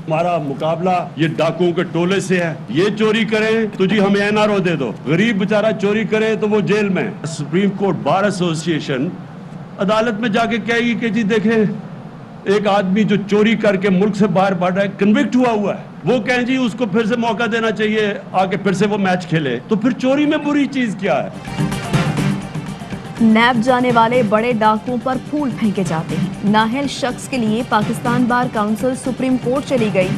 ہمارا مقابلہ یہ ڈاکوؤں کے ٹولے سے ہے. یہ چوری کریں تو جی ہمیں NRO دے دو, غریب بیچارہ چوری کرے تو وہ جیل میں. سپریم کورٹ بار ایسوسی ایشن عدالت میں جا کے کہے گی کہ جی دیکھیں ایک آدمی جو چوری کر کے ملک سے باہر بڑھ رہا ہے, کنوکٹ ہوا ہے, وہ کہیں جی اس کو پھر سے موقع دینا چاہیے آگے پھر سے وہ میچ کھیلے, تو پھر چوری میں بری چیز کیا ہے؟ نیب جانے والے بڑے ڈاکوؤں پر پھول پھینکے جاتے ہیں. نااہل شخص کے لیے Pakistan bar council supreme court چلی گئی.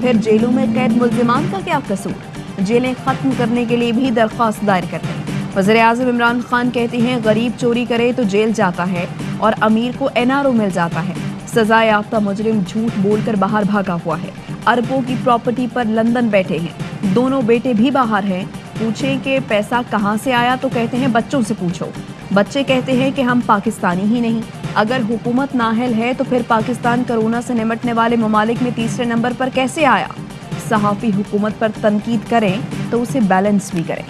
پھر جیلوں میں قید ملزمان کا کیا قصور؟ جیلیں ختم کرنے کے لیے بھی درخواست دائر کرتے ہیں. وزیر اعظم عمران خان کہتے ہیں غریب چوری کرے تو جیل جاتا ہے اور امیر کو NRO مل جاتا ہے. سزا یافتہ مجرم جھوٹ بول کر باہر بھاگا ہوا ہے. اربوں کی پراپرٹی پر لندن بیٹھے ہیں. دونوں بیٹے بھی باہر ہیں. پوچھیں کہ پیسہ کہاں سے آیا تو کہتے ہیں بچوں سے پوچھو. بچے کہتے ہیں کہ ہم پاکستانی ہی نہیں. اگر حکومت نااہل ہے تو پھر پاکستان کرونا سے نمٹنے والے ممالک میں تیسرے نمبر پر کیسے آیا؟ صحافی حکومت پر تنقید کریں تو اسے بیلنس بھی کریں.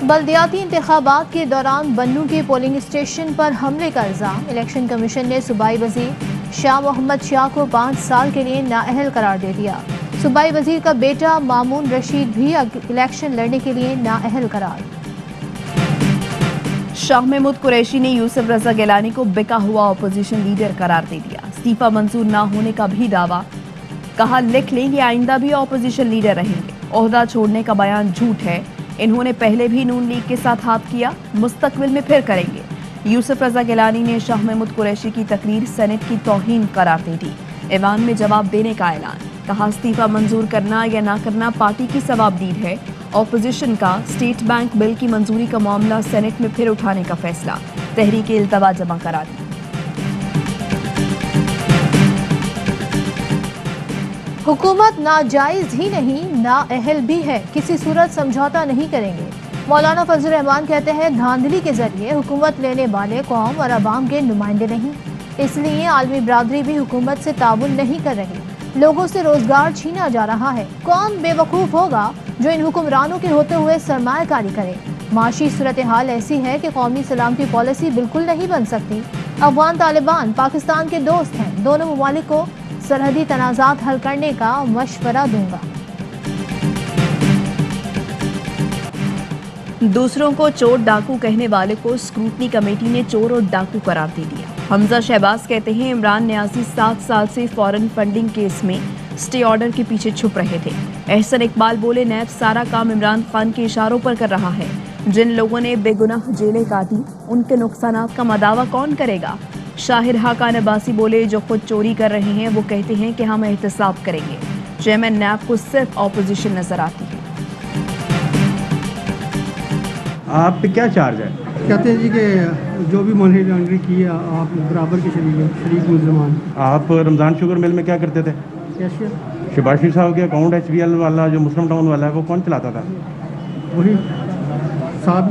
بلدیاتی انتخابات کے دوران بنوں کے پولنگ اسٹیشن پر حملے کا الزام. الیکشن کمیشن نے صوبائی وزیر شاہ محمد شاہ کو 5 سال کے لیے نااہل قرار دے دیا. صوبائی وزیر کا بیٹا مامون رشید بھی الیکشن لڑنے کے لیے نااہل قرار. شاہ محمود قریشی نے یوسف رضا گیلانی کو بکا ہوا اپوزیشن لیڈر قرار دے دیا. استعفی منظور نہ ہونے کا بھی دعویٰ. کہا لکھ لیں کہ آئندہ بھی اپوزیشن لیڈر رہیں گے. عہدہ چھوڑنے کا بیان جھوٹ ہے. انہوں نے پہلے بھی نون لیگ کے ساتھ ہاتھ کیا, مستقبل میں پھر کریں گے. یوسف رضا گیلانی نے شاہ محمود قریشی کی تقریر سینٹ کی توہین قرار دے دی. ایوان میں جواب دینے کا اعلان. کہا استعفی منظور کرنا یا نہ کرنا پارٹی کی ثوابدید ہے. اپوزیشن کا اسٹیٹ بینک بل کی منظوری کا معاملہ سینٹ میں پھر اٹھانے کا فیصلہ. تحریک التوا جمع کرا دی. حکومت ناجائز ہی نہیں نااہل بھی ہے. کسی صورت سمجھوتا نہیں کریں گے. مولانا فضل الرحمان کہتے ہیں دھاندلی کے ذریعے حکومت لینے والے قوم اور عوام کے نمائندے نہیں. اس لیے عالمی برادری بھی حکومت سے تعاون نہیں کر رہی. لوگوں سے روزگار چھینا جا رہا ہے. کون بے وقوف ہوگا جو ان حکمرانوں کے ہوتے ہوئے سرمایہ کاری کرے؟ معاشی صورتحال ایسی ہے کہ قومی سلامتی پالیسی بالکل نہیں بن سکتی. افغان طالبان پاکستان کے دوست ہیں. دونوں ممالک کو سرحدی تنازعات حل کرنے کا مشورہ دوں گا. دوسروں کو چور ڈاکو کہنے والے کو اسکروٹنی کمیٹی نے چور اور ڈاکو قرار دے دیا. حمزہ شہباز کہتے ہیں عمران نیازی 7 سال سے فورن فنڈنگ کیس میں اسٹے آرڈر کے پیچھے چھپ رہے تھے. احسن اقبال بولے نیب سارا کام عمران خان کے اشاروں پر کر رہا ہے. جن لوگوں نے بے گناہ جیلیں کاٹی ان کے نقصانات کا مداوع کون کرے گا؟ شاہر حقان عباسی بولے جو خود چوری کر رہے ہیں وہ کہتے ہیں کہ ہم احتساب کریں گے. چیئرمین نیب کو صرف اپوزیشن نظر آتی ہے. آپ پہ کیا چارج ہے؟ کہتے ہیں جی کہ جو بھی منی لانڈرنگ کی ہے آپ برابر کے شریک ملزمان. آپ رمضان شوگر مل میں کیا کرتے تھے؟ کیشیئر. شباز شریف صاحب کے اکاؤنٹ HBL والا جو مسلم ٹاؤن والا ہے وہ کون چلاتا تھا؟ وہی صاحب.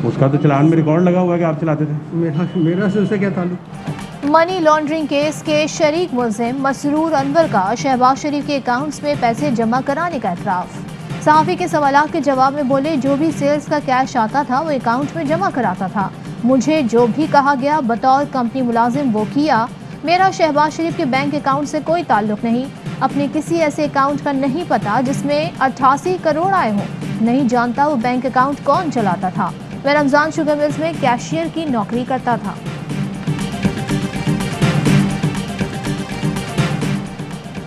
اس کا تو چلان میں ریکارڈ لگا ہوا ہے کہ آپ چلاتے تھے. میرا سے اسے کیا تعلق؟ منی لانڈرنگ کیس کے شریک ملزم مسرور انور کا شہباز شریف کے اکاؤنٹس میں پیسے جمع کرانے کا اعتراف. صحافی کے سوالات کے جواب میں بولے جو بھی سیلز کا کیش آتا تھا وہ اکاؤنٹ میں جمع کراتا تھا. مجھے جو بھی کہا گیا بطور کمپنی ملازم وہ کیا. میرا شہباز شریف کے بینک اکاؤنٹ سے کوئی تعلق نہیں. اپنے کسی ایسے اکاؤنٹ کا نہیں پتا جس میں 88 کروڑ آئے ہوں. نہیں جانتا وہ بینک اکاؤنٹ کون چلاتا تھا. میں رمضان شوگر ملز میں کیشیئر کی نوکری کرتا تھا.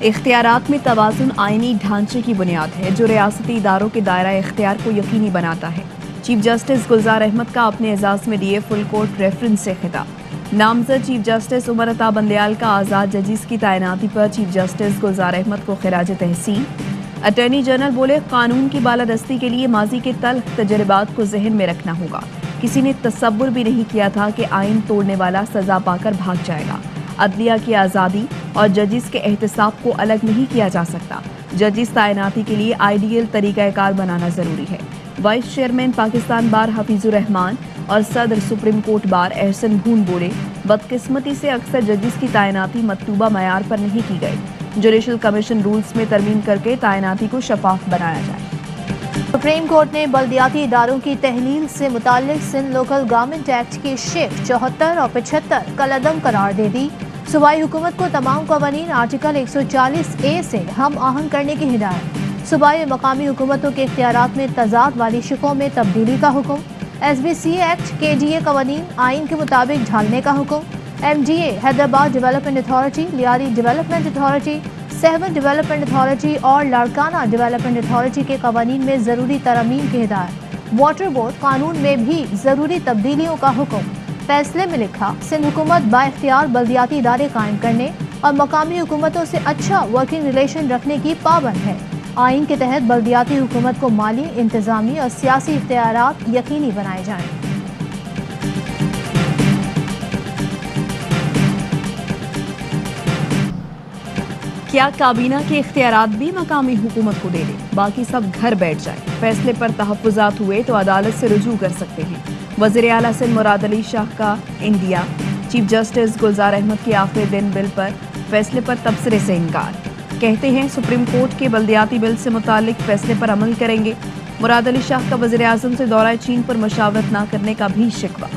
اختیارات میں توازن آئینی ڈھانچے کی بنیاد ہے جو ریاستی اداروں کے دائرہ اختیار کو یقینی بناتا ہے. چیف جسٹس گلزار احمد کا اپنے اعزاز میں دیے فل کورٹ ریفرنس سے خطاب. نامزد چیف جسٹس عمر عطا بندیال کا آزاد ججز کی تعیناتی پر چیف جسٹس گلزار احمد کو خراج تحسین. اٹارنی جنرل بولے قانون کی بالادستی کے لیے ماضی کے تلخ تجربات کو ذہن میں رکھنا ہوگا. کسی نے تصور بھی نہیں کیا تھا کہ آئین توڑنے والا سزا پا کر بھاگ جائے گا. عدلیہ کی آزادی اور ججز کے احتساب کو الگ نہیں کیا جا سکتا. ججز تعیناتی کے لیے آئیڈیل طریقہ کار بنانا ضروری ہے. وائس چیئرمین پاکستان بار حفیظ الرحمان اور صدر سپریم کورٹ بار احسن بھون بولے بدقسمتی سے اکثر ججز کی تعیناتی مطلوبہ معیار پر نہیں کی گئی. جوڈیشل کمیشن رولز میں ترمیم کر کے تعیناتی کو شفاف بنایا جائے. सुप्रीम कोर्ट ने बल्दियाती इदारों की तहलील से मुताल्लिक सिंध लोकल गवर्नमेंट एक्ट की शेख 74 और 75 कलअदम करार दे दी। सूबाई हुकूमत को तमाम कवानीन आर्टिकल 140A से हम आहंग करने की हिदायत। सूबाई मकामी हुकूमतों के इख्तियारात में तजाद वाली शिकों में तब्दीली का हुक्म। SBC एक्ट KDA कवानीन आइन के मुताबिक ढालने का हुक्म। MDA Hyderabad development authority, Lyari development authority, Sehwan development authority और लाड़काना डेवलपमेंट अथॉरिटी के कवानीन में ज़रूरी तरमीम की हिदायत। वाटर बोर्ड कानून में भी ज़रूरी तब्दीलियों का हुक्म। फैसले में लिखा, सिंध हुकूमत बाइख्तियार बल्दियाती इदारे कायम करने और मकामी हुकूमतों से अच्छा वर्किंग रिलेशन रखने की पाबंद है। आइन के तहत बल्दियाती हुकूमत को माली, इंतजामी और सियासी इख्तियारात यकीनी बनाए जाएँ। क्या काबीना के इख्तियारात भी मकामी हुकूमत को दे दे, बाकी सब घर बैठ जाए। फैसले पर तहफ़्फ़ुज़ात हुए तो अदालत से रुजू कर सकते हैं। वज़ीर आला सिंध मुराद अली शाह का इंडिया। चीफ जस्टिस गुलजार अहमद के आखिरी दिन बिल पर फैसले पर तबसरे से इनकार। कहते हैं सुप्रीम कोर्ट के बल्दियाती बिल से मुतालिक फैसले पर अमल करेंगे। मुराद अली शाह का वज़ीर आज़म से दौरा चीन पर मशावरत न करने का भी शिकवा।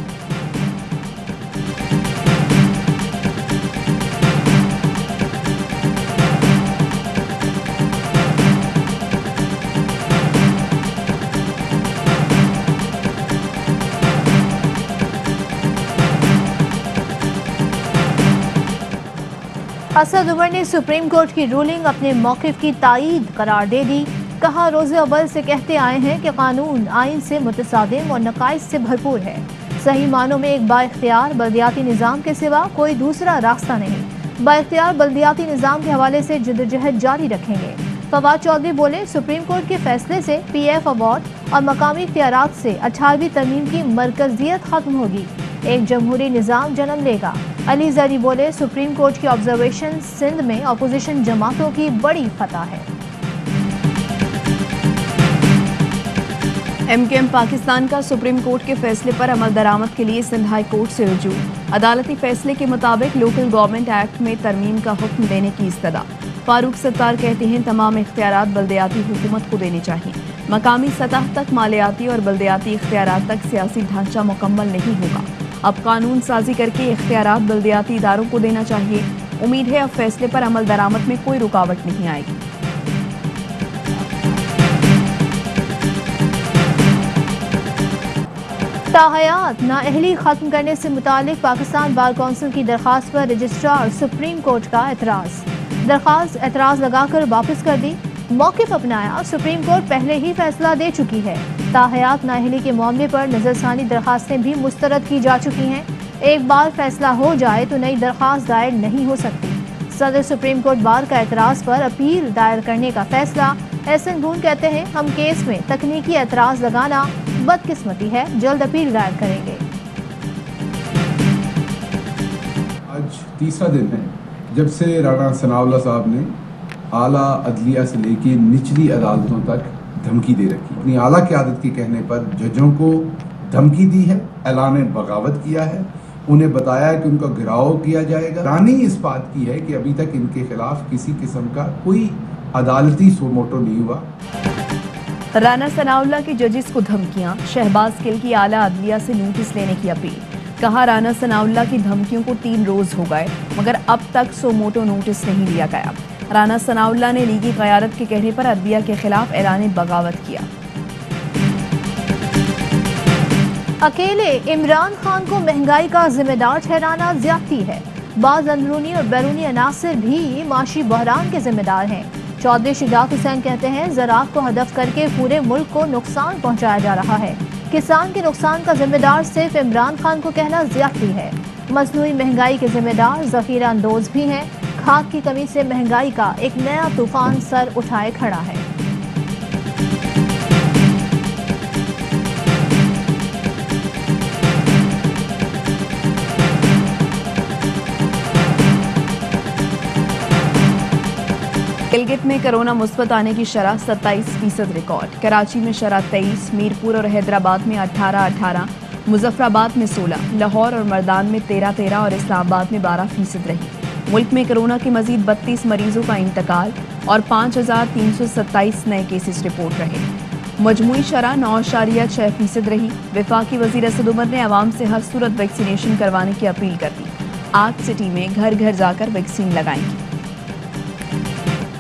असद उमर ने सुप्रीम कोर्ट की रूलिंग अपने मौक़िफ़ की तायीद करार दे दी। कहा, रोज़े अव्वल से कहते आए हैं कि कानून आइन से मुतसादिम और नकाइस से भरपूर है। सही मानों में एक बाइख्तियार बल्दियाती निज़ाम के सिवा कोई दूसरा रास्ता नहीं। बाइख्तियार बल्दियाती निज़ाम के हवाले से जद्दोजहद जारी रखेंगे। फवाद चौधरी बोले, सुप्रीम कोर्ट के फैसले से PF अवार्ड और मकामी इख्तियारात से 18वीं तरमीम की मरकजियत ख़त्म होगी, एक जमहूरी निज़ाम जन्म लेगा। अली जरी बोले, सुप्रीम कोर्ट की ऑब्जर्वेशन सिंध में अपोजिशन जमातों की बड़ी फतह है। MKM पाकिस्तान का सुप्रीम कोर्ट के फैसले पर अमल दरामद के लिए सिंध हाई कोर्ट से रुजू। अदालती फैसले के मुताबिक लोकल गवर्नमेंट एक्ट में तरमीम का हुक्म देने की इस्तदा। फारूक सत्तार कहते हैं तमाम इख्तियारात बल्दियाती हुकूमत को देने चाहिए। मकामी सतह तक मालियाती और बल्दियाती इख्तियारात तक सियासी ढांचा मुकम्मल नहीं होगा। अब कानून साजी करके इख्तियारात बल्दियाती इदारों को देना चाहिए। उम्मीद है अब फैसले पर अमल दरामद में कोई रुकावट नहीं आएगी। ताहयात नाअहली खत्म करने से मुतालिक पाकिस्तान बार कौंसिल की दरख्वास्त पर रजिस्ट्रार सुप्रीम कोर्ट का दरख्वास्त एतराज़ लगाकर वापस कर दी। मौक़िफ़ अपनाया, सुप्रीम कोर्ट पहले ही फैसला दे चुकी है। ताहयात नाअहली के मामले पर नज़रसानी दरख्वास्तें भी मुस्तरद की जा चुकी हैं। एक बार फैसला हो जाए तो नई दरख्वास्त दायर नहीं हो सकती। सदर सुप्रीम कोर्ट बार का एतराज़ पर अपील दायर करने का फैसला। एहसन गुन कहते हैं, हम केस में तकनीकी एतराज़ लगाना बदकिस्मती है, जल्द अपील दायर करेंगे। आज तीसरा दिन है जब से राणा सनाउल्लाह साहब ने आला अदलिया से लेके निचली अदालतों तक धमकी दे रखी। अपनी आला क़यादत के कहने पर जजों को धमकी दी है, ऐलान बगावत किया है, उन्हें बताया है कि उनका गिराव किया जाएगा। रानी इस बात की है कि अभी तक इनके खिलाफ किसी किस्म का कोई अदालती सोमोटो नहीं हुआ। राना सनाउल्लाह के जजेस को धमकियां। शहबाज गिल की आला अदलिया से नोटिस लेने की अपील। कहा, राना सनाउल्लाह की धमकियों को 3 रोज हो गए मगर अब तक सोमोटो नोटिस नहीं लिया गया। राना सनाउल्लाह ने लीगी क़यादत के कहने पर अदलिया के खिलाफ ऐलान बगावत किया। अकेले इमरान खान को महंगाई का जिम्मेदार ठहराना ज्यादती है। बाज़ अंदरूनी और बैरूनी अनासर भी माशी बहरान के जिम्मेदार हैं। चौधरी शिजात हुसैन कहते हैं, ज़राअत को हदफ करके पूरे मुल्क को नुकसान पहुंचाया जा रहा है। किसान के नुकसान का जिम्मेदार सिर्फ इमरान खान को कहना ज्यादती है। मसनूई महंगाई के जिम्मेदार ज़ख़ीरा अंदोज़ भी हैं। खाद की कमी से महंगाई का एक नया तूफान सर उठाए खड़ा है। गिलगित में कोरोना मुस्बत आने की शरह 27% रिकॉर्ड। कराची में शरह 23, मीरपुर और हैदराबाद में 18-18, मुजफ्फराबाद में 16, लाहौर और मर्दान में 13-13 और इस्लामाबाद में 12% रही। मुल्क में कोरोना के मजीद 32 मरीजों का इंतकाल और 5,327 नए केसेस रिपोर्ट रहे। मजमूई शरह 9.6% रही। वफाकी वज़ीर असद उमर ने अवाम से हर सूरत वैक्सीनेशन करवाने की अपील कर दी। आज सिटी में घर घर जाकर वैक्सीन लगाएंगी।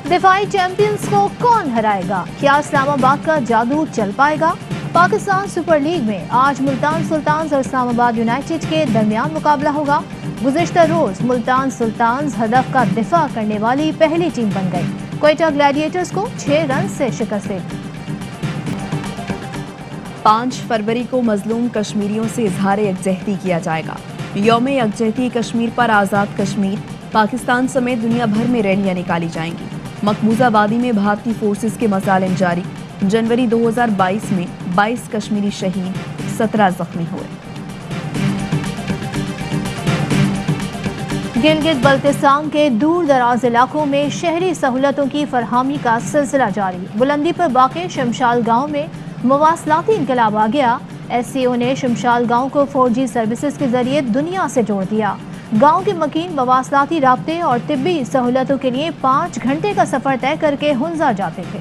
दिफाई चैंपियंस को कौन हराएगा? क्या इस्लामाबाद का जादू चल पाएगा? पाकिस्तान सुपर लीग में आज मुल्तान सुल्तान्स और इस्लामाबाद यूनाइटेड के दरमियान मुकाबला होगा। गुज़िश्ता रोज मुल्तान सुल्तान्स हदफ का दिफा करने वाली पहली टीम बन गई। क्वेटा ग्लैडिएटर्स को 6 रन से शिकस्त दी। 5 फरवरी को मजलूम कश्मीरियों से इजहार यकजहती किया जाएगा। यौम यकजहती कश्मीर पर आज़ाद कश्मीर, पाकिस्तान समेत दुनिया भर में रैलियां निकाली जाएंगी। मकबूजा वादी में भारतीय फोर्सेस के मसालिम जारी। जनवरी 2022 में 22 कश्मीरी शहीद, 17 जख्मी हुए। गिलगित बल्तिस्तान के दूर दराज इलाकों में शहरी सहूलतों की फरहमी का सिलसिला जारी। बुलंदी पर वाक़े शमशाल गांव में मवासलाती इनकलाब आ गया। SCO ने शमशाल गांव को 4G सर्विसेज के जरिए दुनिया से जोड़ दिया। गांव के मकीन मवासलाती राब्ते और तिब्बी सहूलतों के लिए 5 घंटे का सफर तय करके हुंजा जाते थे।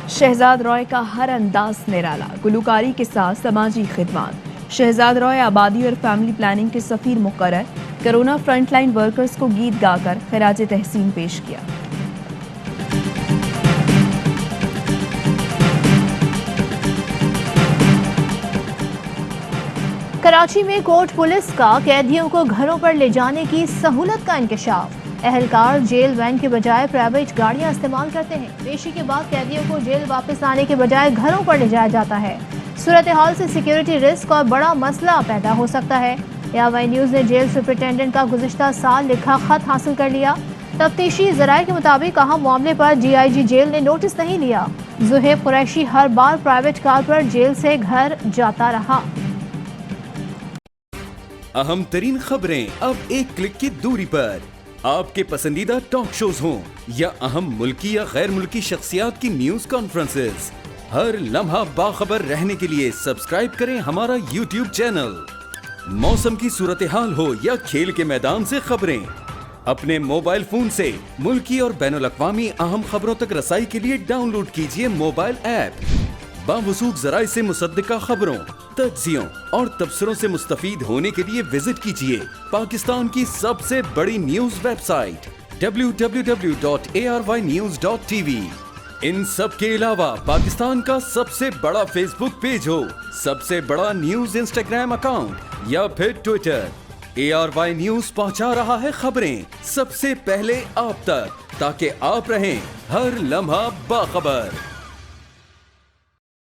शहजाद रॉय का हर अंदाज निराला, गुलकारी के साथ समाजी खिदमत। शहजाद रॉय आबादी और फैमिली प्लानिंग के सफीर मुकर्रर। कोरोना फ्रंटलाइन वर्कर्स को गीत गाकर खिराज तहसीन पेश किया। कराची में कोर्ट पुलिस का कैदियों को घरों पर ले जाने की सहूलत का इंकशाफ। अहलकार जेल वैन के बजाय प्राइवेट गाड़ियां इस्तेमाल करते हैं। पेशी के बाद कैदियों को जेल वापस आने के बजाय घरों पर ले जाया जाता है। सूरत हाल से सिक्योरिटी रिस्क और बड़ा मसला पैदा हो सकता है। ARY न्यूज़ ने जेल सुपरिटेंडेंट का गुज़िश्ता साल लिखा खत हासिल कर लिया। तफ्तीशी ज़राए के मुताबिक अहम मामले पर DIG जेल ने नोटिस नहीं लिया। ज़ुहैब कुरैशी हर बार प्राइवेट कार पर जेल से घर जाता रहा। अहम तरीन खबरें अब एक क्लिक की दूरी पर। आपके पसंदीदा टॉक शोज हों या अहम मुल्की या गैर मुल्की शख्सियात की न्यूज कॉन्फ्रेंसेस, हर लम्हा बाखबर रहने के लिए सब्सक्राइब करें हमारा YouTube चैनल। मौसम की सूरत हाल हो या खेल के मैदान से खबरें, अपने मोबाइल फोन से मुल्की और बैनुल-अक़वामी अहम खबरों तक रसाई के लिए डाउनलोड कीजिए मोबाइल ऐप। बावसूख ज़राए से मुसद्दिका खबरों, तज्ज़ियों और तबसरों से मुस्तफ़ीद होने के लिए विजिट कीजिए पाकिस्तान की सबसे बड़ी न्यूज वेबसाइट www.arYnews.tv। इन सब के अलावा पाकिस्तान का सबसे बड़ा फेसबुक पेज हो, सबसे बड़ा न्यूज इंस्टाग्राम अकाउंट या फिर ट्विटर, ARY न्यूज पहुंचा रहा है खबरें सबसे पहले आप तक, ताकि आप रहें हर लम्हा बाखबर।